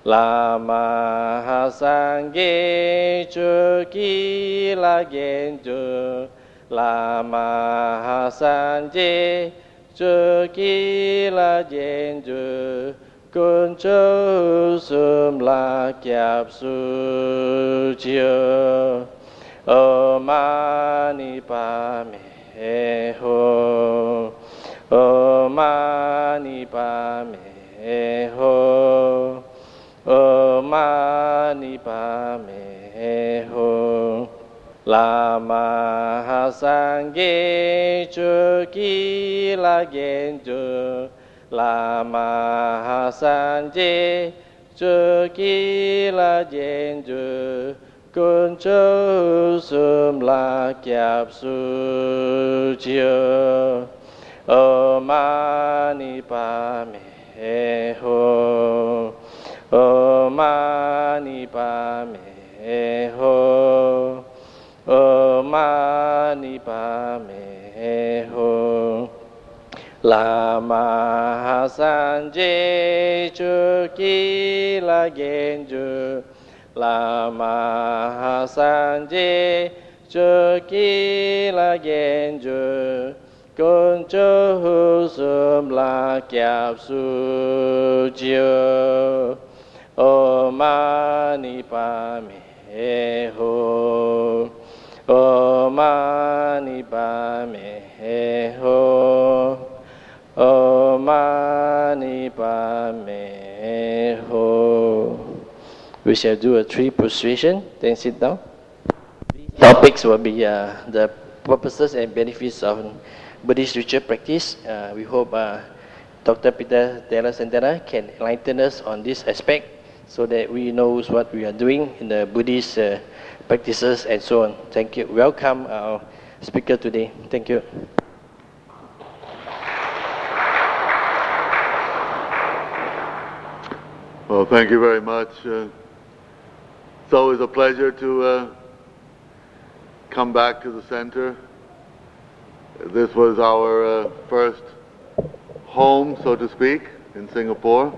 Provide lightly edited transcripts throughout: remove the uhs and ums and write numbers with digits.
Lama Sangye Chuki La Genju Lama Sangye Chuki La Genju Kuncho Sum La Kyap Su Chiyo O Mani Pa Me Ho O Mani Pa Me Ho O Mani Pa Me Ho Lama Sangye Chuki La Genju Lama Sangye Chuki La Genju Kuncho Sum La Kyap Su Chiyo O Mani Pa Me Ho O Mani Pa Me Ho O Mani Pa Me Ho Lama Sangye Chuki La Genju Lama Sangye Chuki La Genju Kuncho Sum La Kyap Su Chiyo O Mani Pa Me Ho O Mani Pa Me Ho O Mani Pa Me Ho. We shall do a 3 prostration, then sit down. Topics will be the purposes and benefits of Buddhist ritual practice. We hope Dr. Peter Della Santina can enlighten us on this aspect so that we know what we are doing in the Buddhist practices and so on. Thank you. Welcome our speaker today. Thank you. Well, thank you very much. It's always a pleasure to come back to the center. This was our first home, so to speak, in Singapore.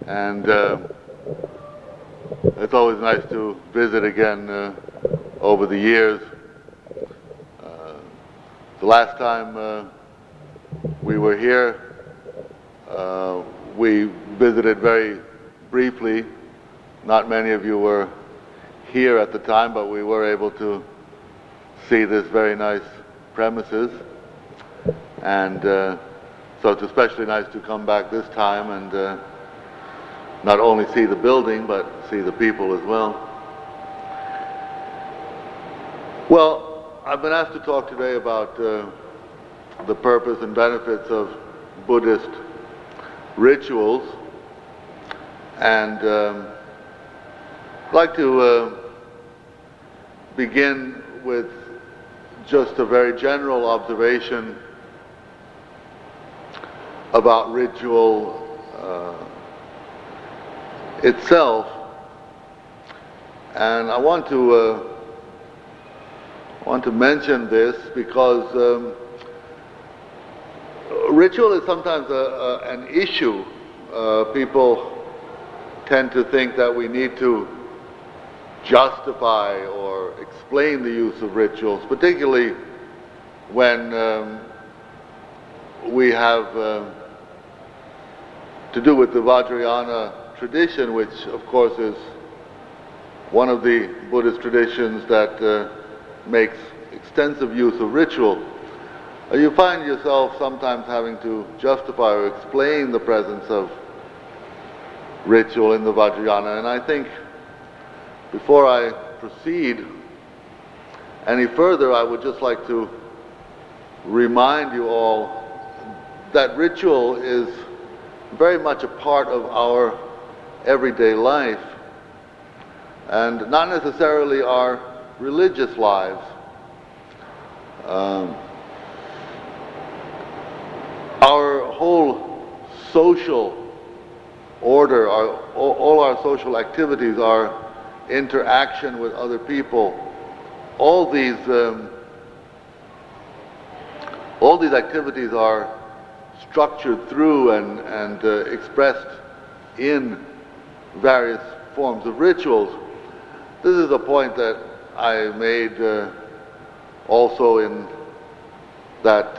And it's always nice to visit again over the years. The last time we were here, we visited very briefly. Not many of you were here at the time, but we were able to see this very nice premises. And so it's especially nice to come back this time and not only see the building, but see the people as well. Well, I've been asked to talk today about the purpose and benefits of Buddhist rituals, and I'd like to begin with just a very general observation about ritual itself, and I want to mention this because ritual is sometimes an issue. People tend to think that we need to justify or explain the use of rituals, particularly when we have to do with the Vajrayana tradition, which of course is one of the Buddhist traditions that makes extensive use of ritual. You find yourself sometimes having to justify or explain the presence of ritual in the Vajrayana, and I think before I proceed any further, I would just like to remind you all that ritual is very much a part of our everyday life, and not necessarily our religious lives. Our whole social order, all our social activities, our interaction with other people, all these activities are structured through and expressed in various forms of rituals. This is a point that I made also in that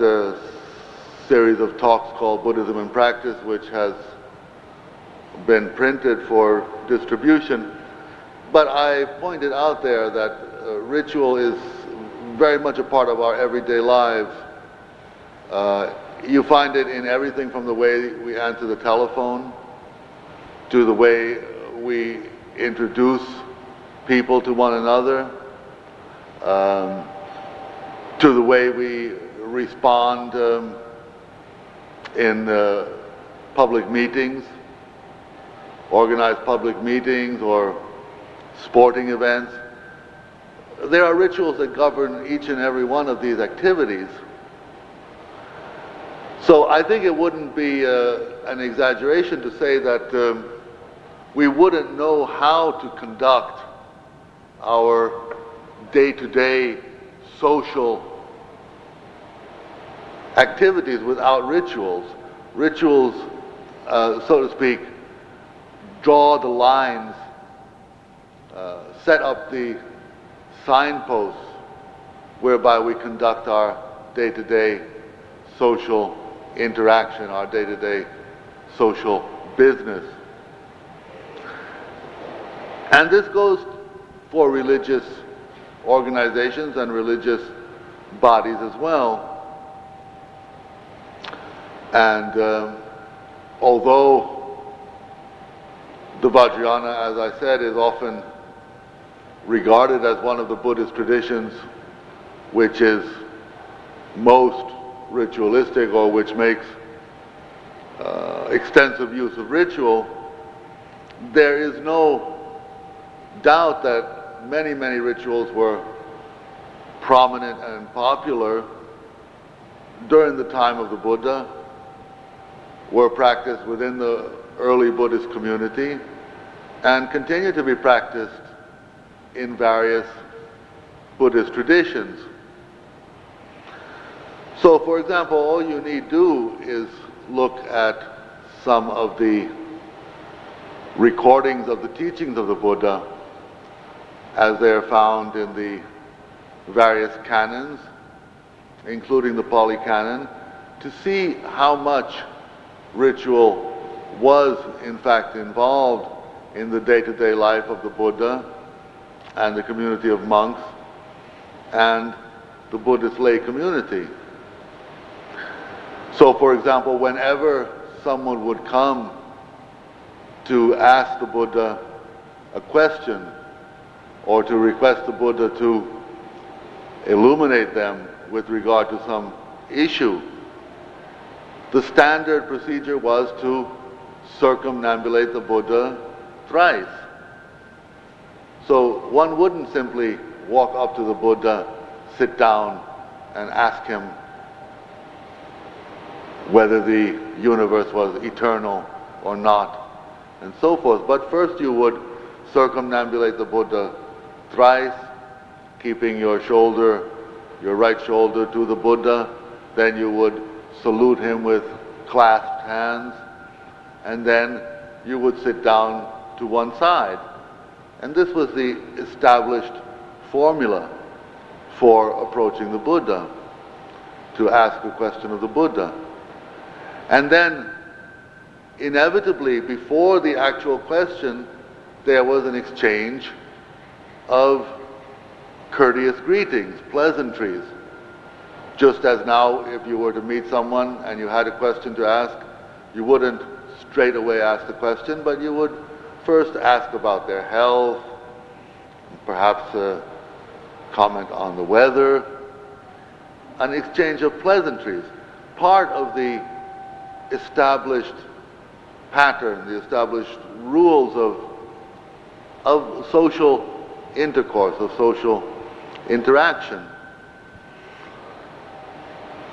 series of talks called Buddhism in Practice, which has been printed for distribution. But I pointed out there that ritual is very much a part of our everyday lives. You find it in everything from the way we answer the telephone, to the way we introduce people to one another, to the way we respond in public meetings, organized public meetings or sporting events. There are rituals that govern each and every one of these activities. So I think it wouldn't be an exaggeration to say that we wouldn't know how to conduct our day-to-day social activities without rituals. Rituals, so to speak, draw the lines, set up the signposts whereby we conduct our day-to-day social interaction, our day-to-day social business. And this goes for religious organizations and religious bodies as well. And although the Vajrayana, as I said, is often regarded as one of the Buddhist traditions which is most ritualistic, or which makes extensive use of ritual, there is no doubt that many, many rituals were prominent and popular during the time of the Buddha, were practiced within the early Buddhist community, and continue to be practiced in various Buddhist traditions. So, for example, all you need do is look at some of the recordings of the teachings of the Buddha as they are found in the various canons, including the Pali Canon, to see how much ritual was in fact involved in the day-to-day life of the Buddha and the community of monks and the Buddhist lay community. So, for example, whenever someone would come to ask the Buddha a question or to request the Buddha to illuminate them with regard to some issue, the standard procedure was to circumambulate the Buddha thrice. So one wouldn't simply walk up to the Buddha, sit down, and ask him whether the universe was eternal or not, and so forth. But first you would circumambulate the Buddha thrice, keeping your right shoulder to the Buddha. Then you would salute him with clasped hands, and then you would sit down to one side. And this was the established formula for approaching the Buddha, to ask a question of the Buddha. And then, inevitably, before the actual question, there was an exchange of courteous greetings, pleasantries. Just as now, if you were to meet someone and you had a question to ask, you wouldn't straight away ask the question, but you would first ask about their health, perhaps comment on the weather, an exchange of pleasantries. Part of the established pattern, the established rules of social intercourse, of social interaction.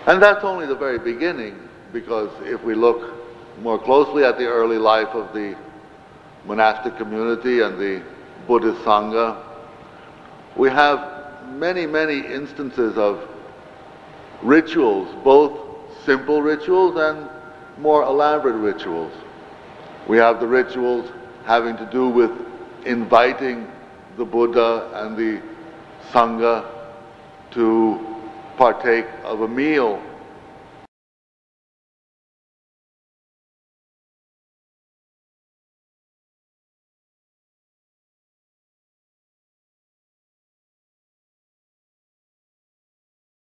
And that's only the very beginning, because if we look more closely at the early life of the monastic community and the Buddhist Sangha, we have many, many instances of rituals, both simple rituals and more elaborate rituals. We have the rituals having to do with inviting the Buddha and the Sangha to partake of a meal